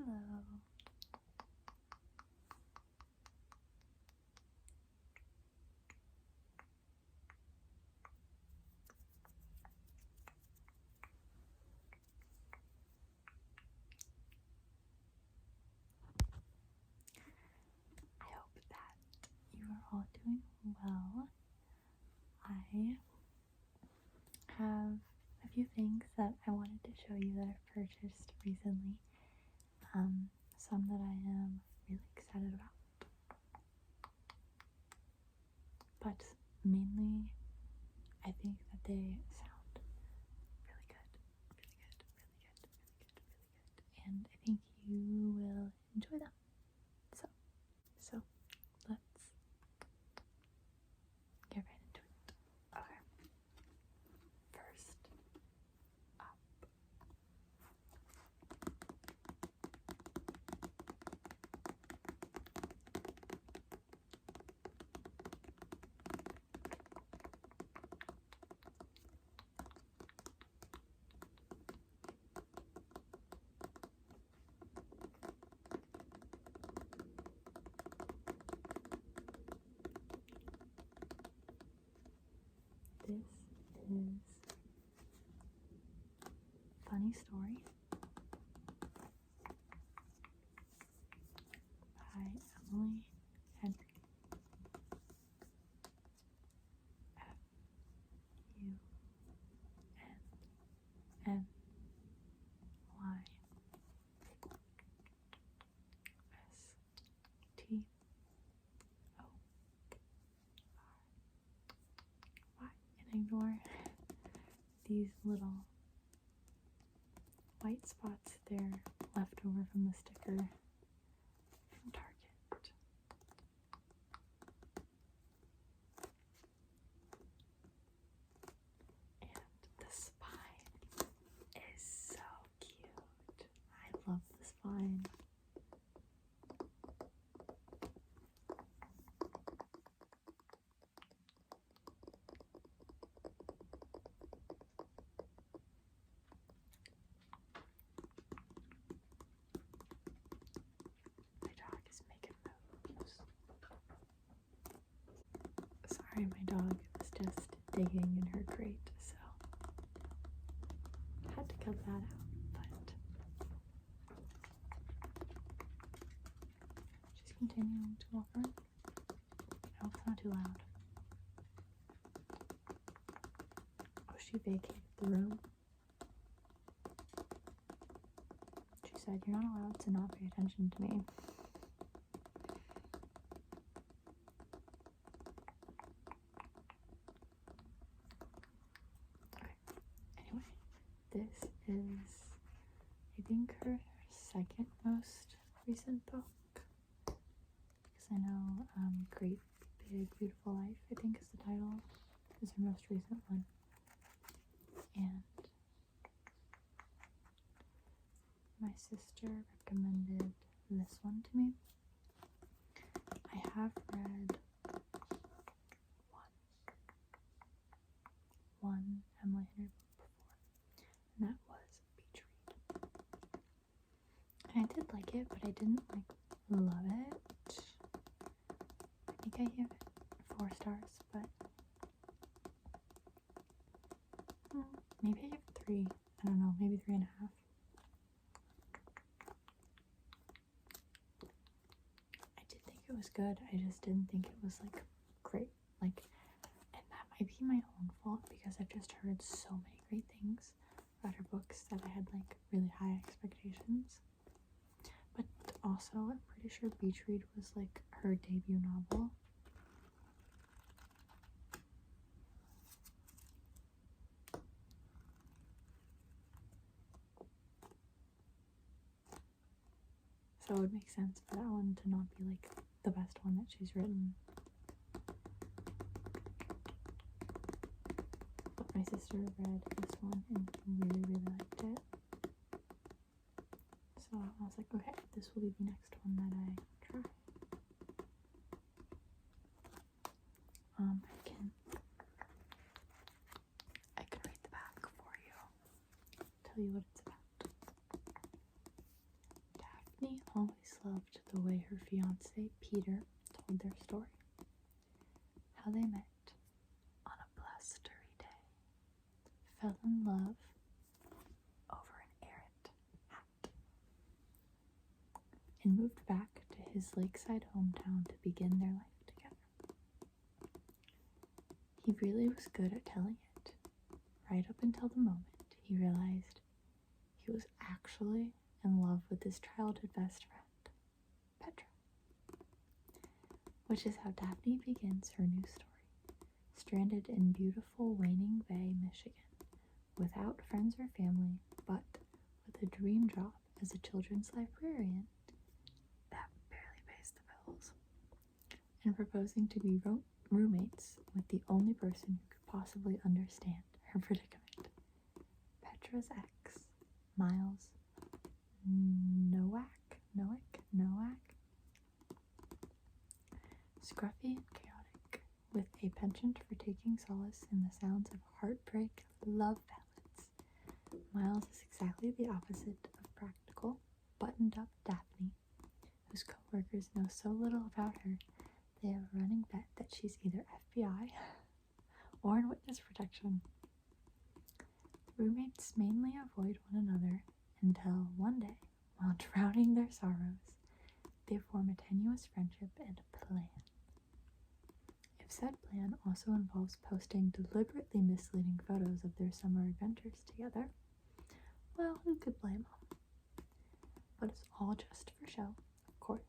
Hello. I hope that you are all doing well. I have a few things that I wanted to show you that I've purchased recently. Some that I am really excited about. But mainly, I think that they sound really good, really good, really good, really good, really good. And I think you will enjoy them. So let's get right into it. Okay. First up. This is Funny Story by Emily Henry. FUNNYSTORY. And ignore these little white spots there left over from the sticker from Target. And the spine is so cute. I love the spine. Sorry, my dog was just digging in her crate, so had to cut that out, but she's continuing to walk around. I hope it's not too loud. Oh, she vacated the room. She said, "You're not allowed to not pay attention to me." This is, I think, her second most recent book, because I know Great Big Beautiful Life, I think is the title, is her most recent one. And my sister recommended this one to me. I have read one Emily Henry book before, and that was Beach Read. And I did like it, but I didn't love it. I think I gave it 4 stars, but maybe I gave it 3. I don't know, maybe 3.5. I did think it was good. I just didn't think it was great. And that might be my own fault because I've just heard so many great things about her books that I had really high expectations. But also, I'm pretty sure Beach Read was her debut novel. So it would make sense for that one to not be the best one that she's written. But my sister read this one and really, really liked it. So I was like, okay, this will be the next one that I try. I can read the back for you. Tell you what it's about. Daphne always loved the way her fiancé, Peter, told their story. How they met on a blustery day, fell in love over an errant hat, and moved back to his lakeside hometown to begin their life together. He really was good at telling it, right up until the moment he realized he was actually in love with his childhood best friend, Petra. Which is how Daphne begins her new story, stranded in beautiful Waning Bay, Michigan, without friends or family, but with a dream job as a children's librarian that barely pays the bills, and proposing to be roommates with the only person who could possibly understand her predicament, Petra's ex, Miles Nowak. Scruffy and chaotic, with a penchant for taking solace in the sounds of heartbreak love ballads. Miles is exactly the opposite of practical, buttoned-up Daphne, whose co-workers know so little about her they have a running bet that she's either FBI or in witness protection. Roommates mainly avoid one another until one day, while drowning their sorrows, they form a tenuous friendship and a plan. If said plan also involves posting deliberately misleading photos of their summer adventures together, well, who could blame them? But it's all just for show, of course,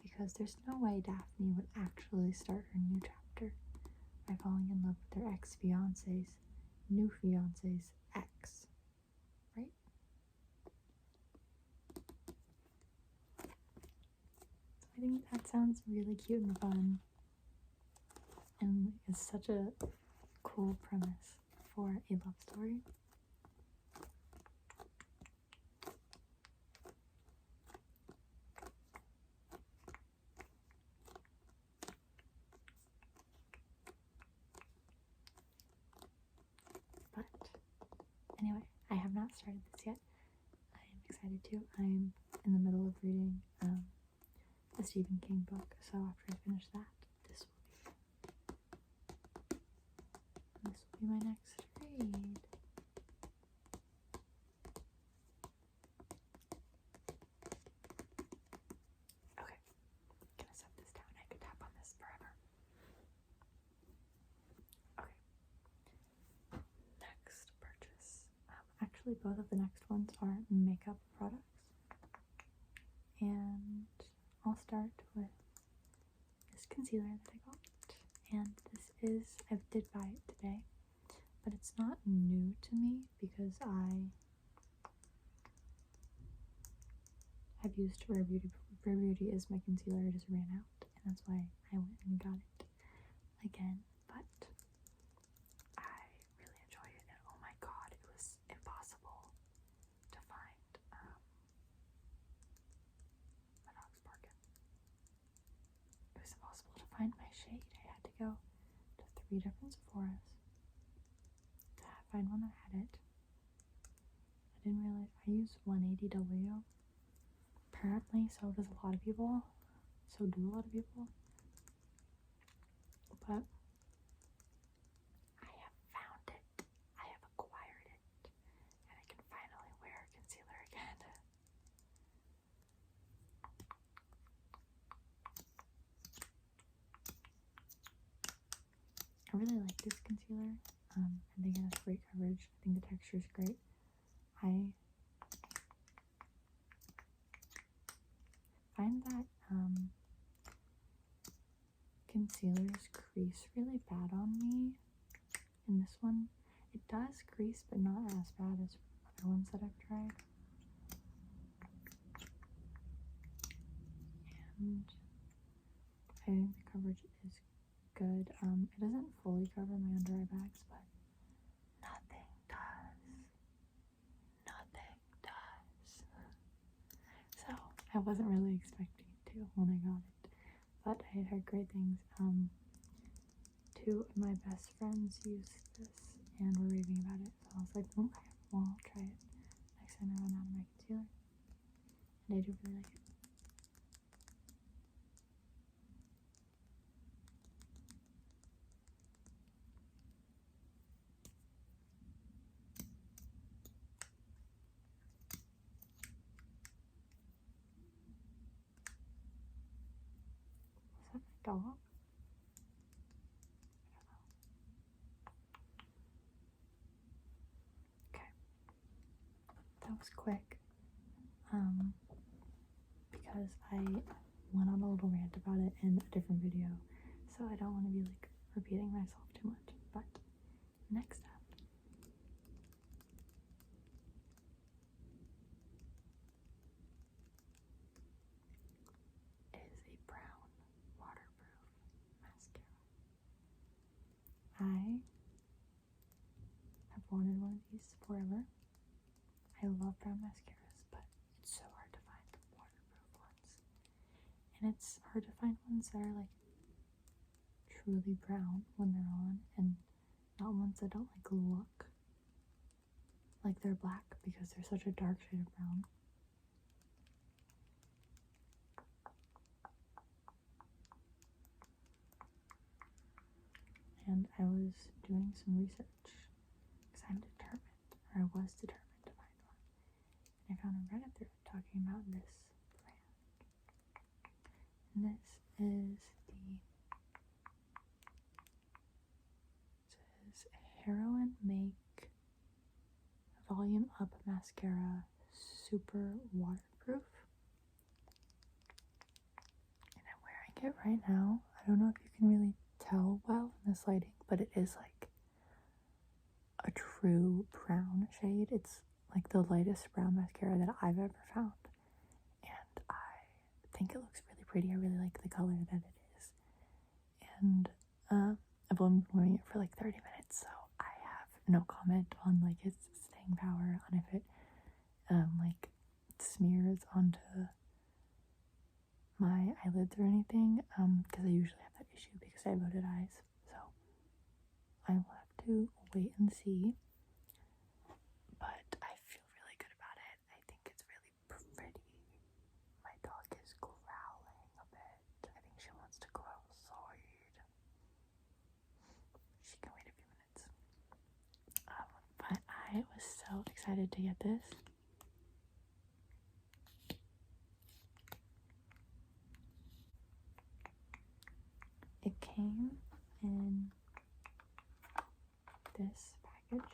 because there's no way Daphne would actually start her new chapter by falling in love with their ex-fiance's new fiance's ex, right? So I think that sounds really cute and fun, and is such a cool premise for a love story. But anyway, I have not started this yet. I am excited to. I'm in the middle of reading the Stephen King book, so after I finish that, this will be my next read. Okay, I'm gonna set this down. I could tap on this forever. Okay, next purchase. Actually, both of the next ones are makeup products, and I'll start with this concealer that I got, and this is, I did buy it today, but it's not new to me because I have used Rare Beauty. Rare Beauty is my concealer, it just ran out, and that's why I went and got it again, but I really enjoy it, and oh my god, it was impossible to find. My dog's barking. It was impossible to find my shade. I had to go to 3 different Sephoras to find one that had it. I didn't realize I use 180W. Apparently, so does a lot of people. So do a lot of people. But I have found it. I have acquired it. And I can finally wear concealer again. I really like this concealer. I think it has great coverage. I think the texture is great. I find that concealers crease really bad on me. In this one, it does crease, but not as bad as other ones that I've tried. And I think the coverage is good. It doesn't fully cover my under eye bags, but nothing does. Nothing does. So I wasn't really expecting to when I got it, but I had heard great things. 2 of my best friends used this and were raving about it, so I was like, okay, well, I'll try it next time I run out of my concealer. and I do really like it. Is that my dog? That was quick, because I went on a little rant about it in a different video, so I don't want to be like repeating myself too much. But next up is a brown waterproof mascara. I have wanted one of these forever. I love brown mascaras, but it's so hard to find waterproof ones. And it's hard to find ones that are like truly brown when they're on, and not ones that don't like look like they're black because they're such a dark shade of brown. And I was doing some research because I'm determined, or I was determined to find one. And I found a Reddit thread talking about this brand. And this is it says Heroin Make Volume Up Mascara Super Waterproof. And I'm wearing it right now. I don't know if you can really tell well in this lighting, but it is like a true brown shade. It's like the lightest brown mascara that I've ever found, and I think it looks really pretty. I really like the color that it is, and I've only been wearing it for like 30 minutes, so I have no comment on like its staying power, on if it like smears onto my eyelids or anything, because I usually have that issue because I have hooded eyes, so I will have to wait and see. But I feel really good about it. I think it's really pretty. My dog is growling a bit. I think she wants to go outside. She can wait a few minutes. But I was so excited to get this. It came in this package.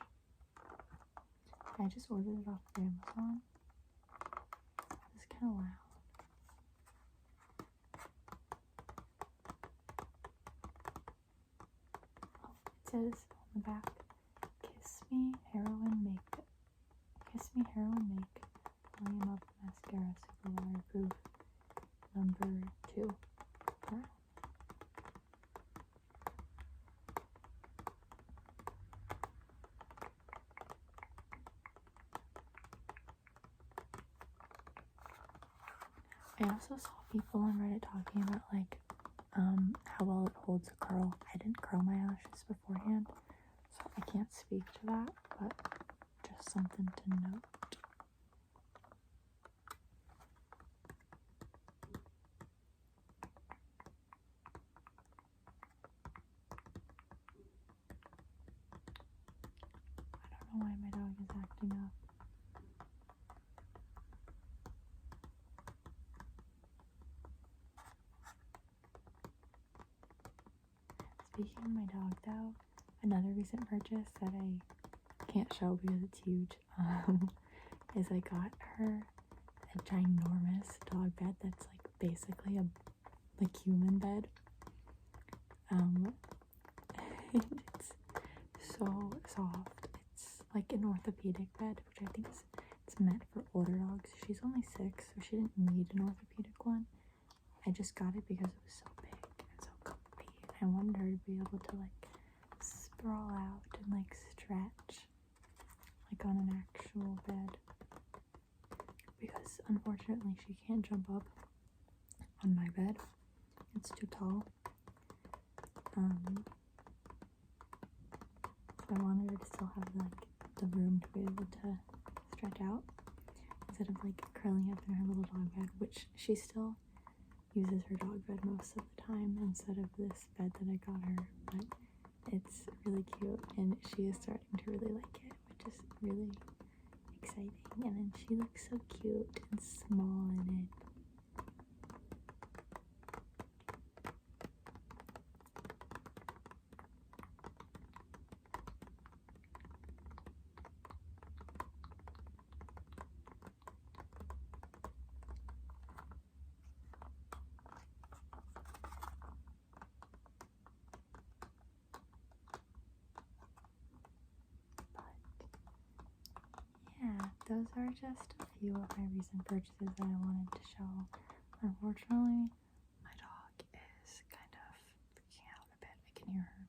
I just ordered it off of Amazon. It's kind of loud. Oh, it says on the back, Kiss Me Heroin Make Volume Up Mascara Super Waterproof number 2. Brown. I also saw people on Reddit talking about like how well it holds a curl. I didn't curl my eyelashes beforehand, so I can't speak to that, but just something to note. I don't know why my dog is acting up. Speaking of my dog though, another recent purchase that I can't show because it's huge, is I got her a ginormous dog bed that's like basically a like human bed. It's so soft. It's like an orthopedic bed, which I think it's meant for older dogs. She's only 6, so she didn't need an orthopedic one. I just got it because it was so big and so comfy. I wanted her to be able to like sprawl out and like stretch like on an actual bed, because unfortunately she can't jump up on my bed. It's too tall. So I wanted her to still have like the room to be able to stretch out. instead of like curling up in her little dog bed, which she still uses her dog bed most of the time instead of this bed that I got her, but it's really cute and she is starting to really like it, which is really exciting. And then she looks so cute and small in it. Yeah, those are just a few of my recent purchases that I wanted to show. Unfortunately, my dog is kind of freaking out a bit. I can hear her.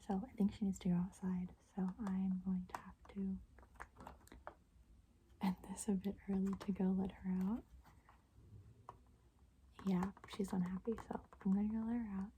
So I think she needs to go outside. So I'm going to have to end this a bit early to go let her out. Yeah, she's unhappy, so I'm gonna go let her out.